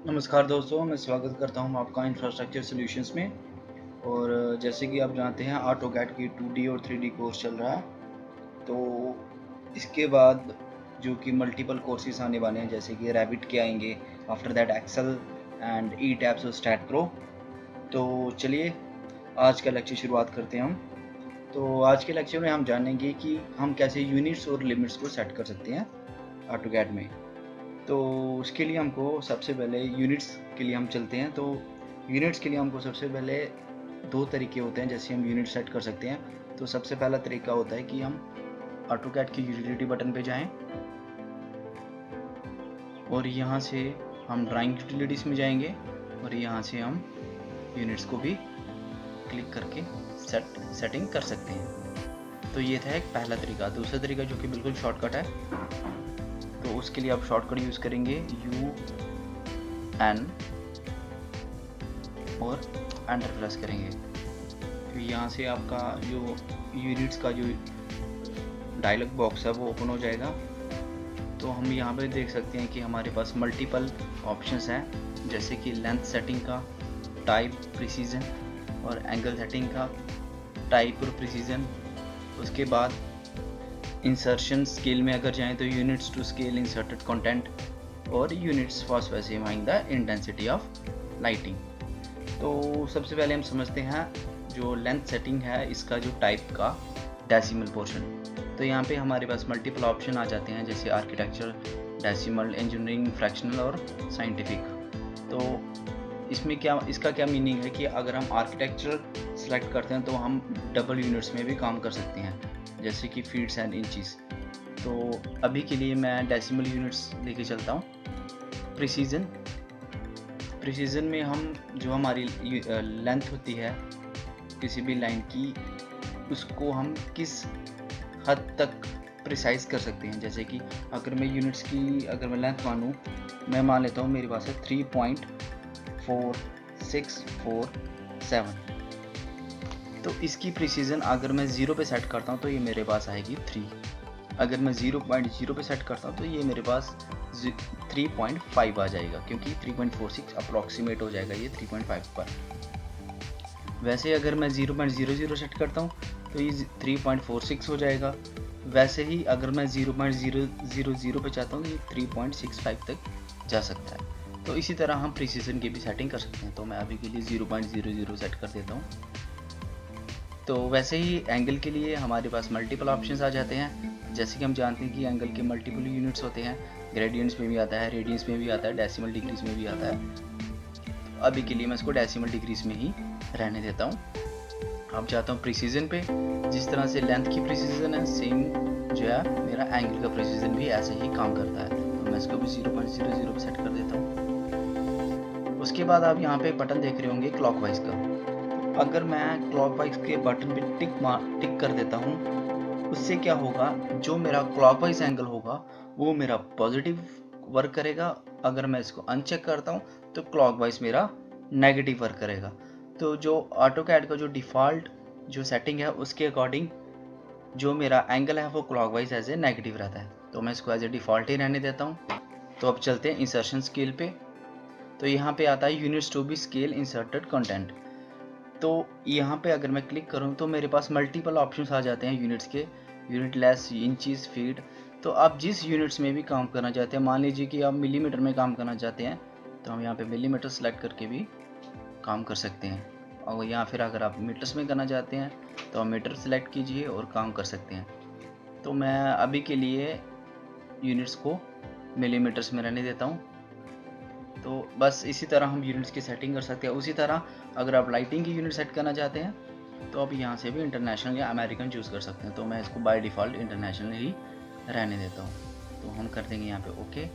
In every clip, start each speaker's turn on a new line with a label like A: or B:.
A: नमस्कार दोस्तों, मैं स्वागत करता हूं आपका इंफ्रास्ट्रक्चर सॉल्यूशंस में। और जैसे कि आप जानते हैं ऑटोकैड की 2D और 3D कोर्स चल रहा है। तो इसके बाद जो कि मल्टीपल कोर्सेज आने वाले हैं, जैसे कि रैबिट के आएंगे, after that Excel and E tabs और स्टैट प्रो। तो चलिए आज का लेक्चर शुरुआत करते हैं हम। तो आज के लेक्चर में हम जानेंगे कि हम कैसे यूनिट्स और लिमिट्स को सेट कर सकते हैं ऑटोकैड में। तो उसके लिए हमको सबसे पहले यूनिट्स के लिए हम चलते हैं। तो यूनिट्स के लिए हमको सबसे पहले दो तरीके होते हैं जैसे हम यूनिट सेट कर सकते हैं। तो सबसे पहला तरीका होता है कि हम ऑटोकैड की यूटिलिटी बटन पे जाएं और यहाँ से हम ड्राइंग यूटिलिटीज में जाएंगे और यहाँ से हम यूनिट्स को भी क्लिक करके सेटिंग कर सकते हैं। तो ये था एक पहला तरीका। दूसरा तरीका जो कि बिल्कुल शॉर्टकट है, तो उसके लिए आप शॉर्टकट यूज़ करेंगे UN और एंटर प्रेस करेंगे। तो यहाँ से आपका जो यूनिट्स का जो डायलॉग बॉक्स है वो ओपन हो जाएगा। तो हम यहाँ पे देख सकते हैं कि हमारे पास मल्टीपल ऑप्शंस हैं, जैसे कि लेंथ सेटिंग का, टाइप, प्रिसीजन और एंगल सेटिंग का, टाइप और प्रिसीजन। उसके बाद इंसर्शन स्केल में अगर जाएं तो units to scale inserted content और units for specifying the intensity of lighting. तो सबसे पहले हम समझते हैं जो लेंथ सेटिंग है, इसका जो टाइप का डेसिमल पोर्शन। तो यहाँ पे हमारे पास मल्टीपल ऑप्शन आ जाते हैं, जैसे आर्किटेक्चर, डेसिमल, इंजीनियरिंग, फ्रैक्शनल और साइंटिफिक। तो इसका क्या मीनिंग है कि अगर हम आर्किटेक्चर सेलेक्ट करते हैं तो हम डबल यूनिट्स में भी काम कर सकते हैं, जैसे कि फीट्स एंड इंचेस। तो अभी के लिए मैं डेसिमल यूनिट्स लेके चलता हूँ। प्रिसीजन में हम जो हमारी लेंथ होती है किसी भी लाइन की, उसको हम किस हद तक प्रिसाइज कर सकते हैं। जैसे कि अगर मैं यूनिट्स की अगर मैं लेंथ मानूँ, मैं मान लेता हूँ मेरे पास है 3.4647। तो इसकी प्रिसीजन अगर मैं 0 पे सेट करता हूँ तो ये मेरे पास आएगी 3। अगर मैं 0.0 पे सेट करता हूँ तो ये मेरे पास 3.5 आ जाएगा, क्योंकि 3.46 अप्रॉक्सीमेट हो जाएगा ये 3.5 पर। वैसे अगर मैं 0.00 सेट करता हूँ तो ये 3.46 हो जाएगा। वैसे ही अगर मैं 0.000 पे चाहता हूँ तो ये 3.65 तक जा सकता है। तो इसी तरह हम प्रिसीजन की भी सेटिंग कर सकते हैं। तो मैं अभी के लिए 0.00 सेट कर देता हूँ। तो वैसे ही एंगल के लिए हमारे पास मल्टीपल ऑप्शंस आ जाते हैं। जैसे कि हम जानते हैं कि एंगल के मल्टीपल यूनिट्स होते हैं, ग्रेडियंट्स में भी आता है, रेडियंस में भी आता है, डेसिमल डिग्रीज में भी आता है। तो अभी के लिए मैं इसको डेसिमल डिग्रीज में ही रहने देता हूँ। अब जाता हूँ प्रिसीजन पे। जिस तरह से लेंथ की प्रिसीजन है, सेम जो है मेरा एंगल का प्रिसीजन भी ऐसे ही काम करता है। तो मैं इसको भी 0.00 पे सेट कर देता हूँ। उसके बाद आप यहाँ पे बटन देख रहे होंगे क्लॉकवाइज का। अगर मैं क्लॉकवाइज के बटन पे टिक कर देता हूँ, उससे क्या होगा, जो मेरा क्लॉकवाइज एंगल होगा वो मेरा पॉजिटिव वर्क करेगा। अगर मैं इसको अनचेक करता हूँ तो क्लॉकवाइज मेरा नेगेटिव वर्क करेगा। तो जो ऑटोकैड का जो डिफ़ॉल्ट जो सेटिंग है उसके अकॉर्डिंग जो मेरा एंगल है वो क्लॉकवाइज एज ए नेगेटिव रहता है। तो मैं इसको एज ए डिफ़ॉल्ट ही रहने देता हूँ। तो अब चलते हैं इंसर्शन स्केल पे। तो यहाँ पे आता है units to be scale inserted content. तो यहाँ पे अगर मैं क्लिक करूँ तो मेरे पास मल्टीपल ऑप्शंस आ जाते हैं यूनिट्स के, यूनिट लेस, इंचीज, फीट। तो आप जिस यूनिट्स में भी काम करना चाहते हैं, मान लीजिए कि आप मिलीमीटर में काम करना चाहते हैं तो हम यहाँ पे मिलीमीटर सेलेक्ट करके भी काम कर सकते हैं। और या फिर अगर आप मीटर्स में करना चाहते हैं तो आप मीटर सेलेक्ट कीजिए और काम कर सकते हैं। तो मैं अभी के लिए यूनिट्स को मिलीमीटर्स में रहने देता हूँ। तो बस इसी तरह हम यूनिट्स की सेटिंग कर सकते हैं। उसी तरह अगर आप लाइटिंग की यूनिट सेट करना चाहते हैं तो आप यहाँ से भी इंटरनेशनल या अमेरिकन चूज़ कर सकते हैं। तो मैं इसको बाय डिफ़ॉल्ट इंटरनेशनल ही रहने देता हूँ। तो हम कर देंगे यहाँ पे ओके।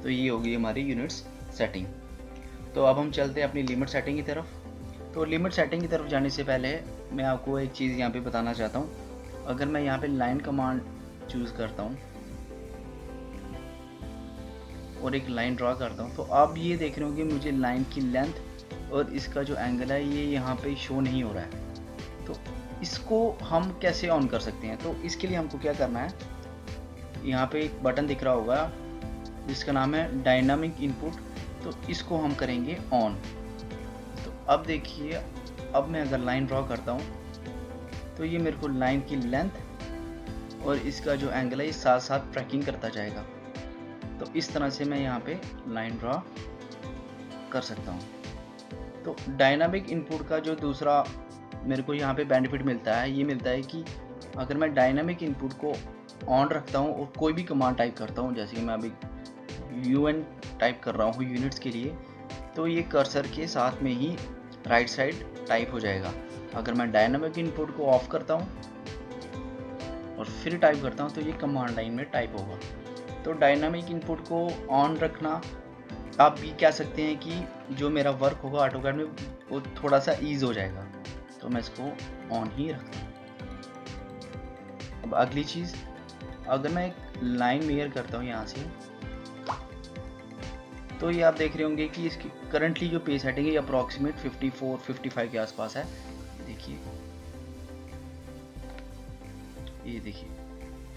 A: तो ये होगी हमारी यूनिट्स सेटिंग। तो अब हम चलते हैं अपनी लिमिट सेटिंग की तरफ। तो लिमिट सेटिंग की तरफ जाने से पहले मैं आपको एक चीज़ यहाँ पे बताना चाहता हूँ। अगर मैं यहाँ पे लाइन कमांड चूज़ करता हूँ और एक लाइन ड्रा करता हूँ, तो आप ये देख रहे हो कि मुझे लाइन की लेंथ और इसका जो एंगल है ये यहाँ पे शो नहीं हो रहा है। तो इसको हम कैसे ऑन कर सकते हैं? तो इसके लिए हमको क्या करना है, यहाँ पे एक बटन दिख रहा होगा जिसका नाम है डायनामिक इनपुट तो इसको हम करेंगे ऑन। तो अब देखिए, अब मैं अगर लाइन ड्रॉ करता हूँ तो ये मेरे को लाइन की लेंथ और इसका जो एंगल है ये साथ साथ ट्रैकिंग करता जाएगा। तो इस तरह से मैं यहाँ पे लाइन ड्रॉ कर सकता हूँ। तो डायनामिक इनपुट का जो दूसरा मेरे को यहाँ पे बेनिफिट मिलता है, ये मिलता है कि अगर मैं डायनामिक इनपुट को ऑन रखता हूँ और कोई भी कमांड टाइप करता हूँ, जैसे कि मैं अभी UN टाइप कर रहा हूँ यूनिट्स के लिए, तो ये कर्सर के साथ में ही राइट साइड टाइप हो जाएगा। अगर मैं डायनामिक इनपुट को ऑफ करता हूँ और फिर टाइप करता हूँ तो ये कमांड लाइन में टाइप होगा। तो डायनामिक इनपुट को ऑन रखना, आप भी कह सकते हैं कि जो मेरा वर्क होगा ऑटोकैड में वो थोड़ा सा ईज हो जाएगा। तो मैं इसको ऑन ही रखता हूँ। अब अगली चीज़, अगर मैं एक लाइन मेयर करता हूँ यहाँ से, तो ये आप देख रहे होंगे कि इसकी करंटली जो पेज सेटिंग है ये अप्रॉक्सीमेट 54-55 के आसपास है। देखिए, ये देखिए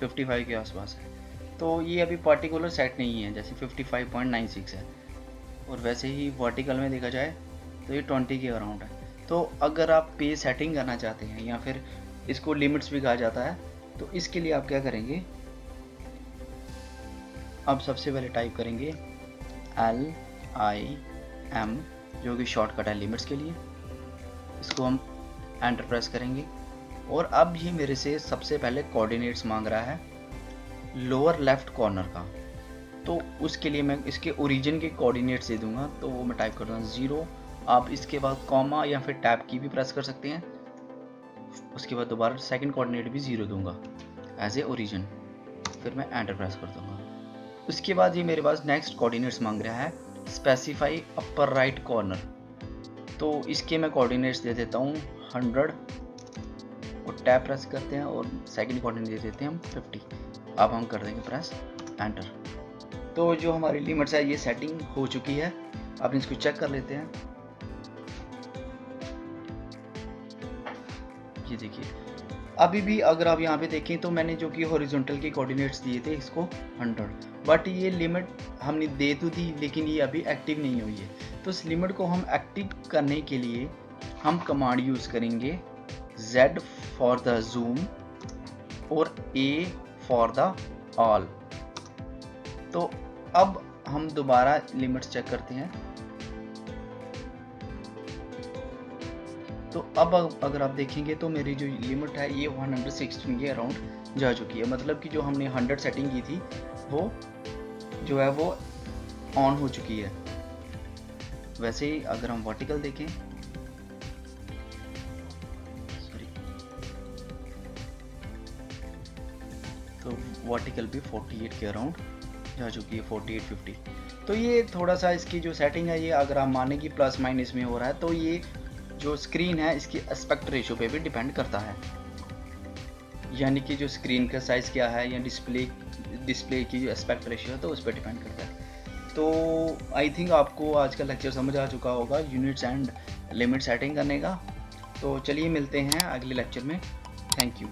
A: 55 के आसपास है। तो ये अभी पार्टिकुलर सेट नहीं है, जैसे 55.96 है, और वैसे ही वर्टिकल में देखा जाए तो ये 20 के अराउंड है। तो अगर आप पेज सेटिंग करना चाहते हैं या फिर इसको लिमिट्स भी कहा जाता है, तो इसके लिए आप क्या करेंगे, अब सबसे पहले टाइप करेंगे LIM, जो कि शॉर्टकट है लिमिट्स के लिए। इसको हम एंटर प्रेस करेंगे और अब ये मेरे से सबसे पहले कोऑर्डिनेट्स मांग रहा है लोअर लेफ्ट कॉर्नर का। तो उसके लिए मैं इसके ओरिजिन के कोऑर्डिनेट्स दे दूंगा। तो वो मैं टाइप करता हूँ 0, आप इसके बाद कॉमा या फिर टैब की भी प्रेस कर सकते हैं। उसके बाद दोबारा सेकंड कोऑर्डिनेट भी 0 दूंगा एज ए ओरिजिन, फिर मैं एंटर प्रेस कर दूंगा। उसके बाद ये मेरे पास नेक्स्ट कोऑर्डिनेट्स मांग रहा है स्पेसिफाई अपर राइट कॉर्नर। तो इसके मैं कोऑर्डिनेट्स दे देता हूँ 100 और टैब प्रेस करते हैं और सेकंड कोऑर्डिनेट दे देते हैं हम 50। अब हम कर देंगे प्रेस एंटर। तो जो हमारी लिमिट्स है ये सेटिंग हो चुकी है। अब इसको चेक कर लेते हैं। ये देखिए, अभी भी अगर आप यहाँ पे देखें तो मैंने जो कि हॉरिजॉन्टल के कोऑर्डिनेट्स दिए थे इसको 100, बट ये लिमिट हमने दे तो दी लेकिन ये अभी एक्टिव नहीं हुई है। तो इस लिमिट को हम एक्टिव करने के लिए हम कमांड यूज़ करेंगे Z फॉर द जूम और A फॉर द ऑल। तो अब हम दोबारा लिमिट्स चेक करते हैं। तो अब अगर आप देखेंगे तो मेरी जो लिमिट है ये 116 के अराउंड जा चुकी है। मतलब कि जो हमने 100 सेटिंग की थी वो जो है वो ऑन हो चुकी है। वैसे ही अगर हम वर्टिकल देखें, तो वर्टिकल भी 48 के अराउंड जा चुकी है, 48-50। तो ये थोड़ा सा इसकी जो सेटिंग है ये अगर आप माने कि प्लस माइनस में हो रहा है, तो ये जो स्क्रीन है इसकी एस्पेक्ट रेशियो पे भी डिपेंड करता है। यानी कि जो स्क्रीन का साइज़ क्या है या डिस्प्ले की जो एस्पेक्ट रेशियो है तो उस पर डिपेंड करता है। तो आई थिंक आपको आज का लेक्चर समझ आ चुका होगा यूनिट्स एंड लिमिट सेटिंग करने का। तो चलिए मिलते हैं अगले लेक्चर में। Thank you.